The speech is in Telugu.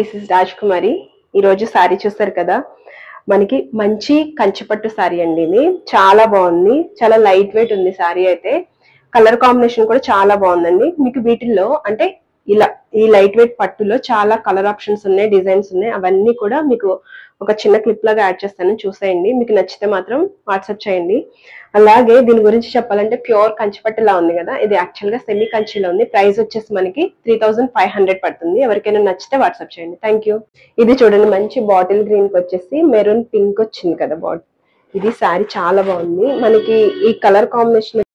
దిస్ ఇస్ రాజ్ కుమారి. ఈరోజు శారీ చూస్తారు కదా, మనకి మంచి కంచిపట్టు శారీ అండి. ఇది చాలా బాగుంది, చాలా లైట్ వెయిట్ ఉంది శారీ అయితే. కలర్ కాంబినేషన్ కూడా చాలా బాగుందండి. మీకు వీటిల్లో అంటే ఇలా ఈ లైట్ వెయిట్ పట్టులో చాలా కలర్ ఆప్షన్స్ ఉన్నాయి, డిజైన్స్ ఉన్నాయి. అవన్నీ కూడా మీకు ఒక చిన్న క్లిప్ లాగా యాడ్ చేస్తాను, చూసేయండి. మీకు నచ్చితే మాత్రం వాట్సాప్ చేయండి. అలాగే దీని గురించి చెప్పాలంటే ప్యూర్ కంచిపట్టులా ఉంది కదా, ఇది యాక్చువల్ గా సెమీ కంచిలో ఉంది. ప్రైస్ వచ్చేసి మనకి 3500 పడుతుంది. ఎవరికైనా నచ్చితే వాట్సాప్ చేయండి. Thank you. ఇది చూడండి, మంచి బాటిల్ గ్రీన్ కి వచ్చేసి మెరూన్ పింక్ వచ్చింది కదా బాటిల్. ఇది శారీ చాలా బాగుంది. మనకి ఈ కలర్ కాంబినేషన్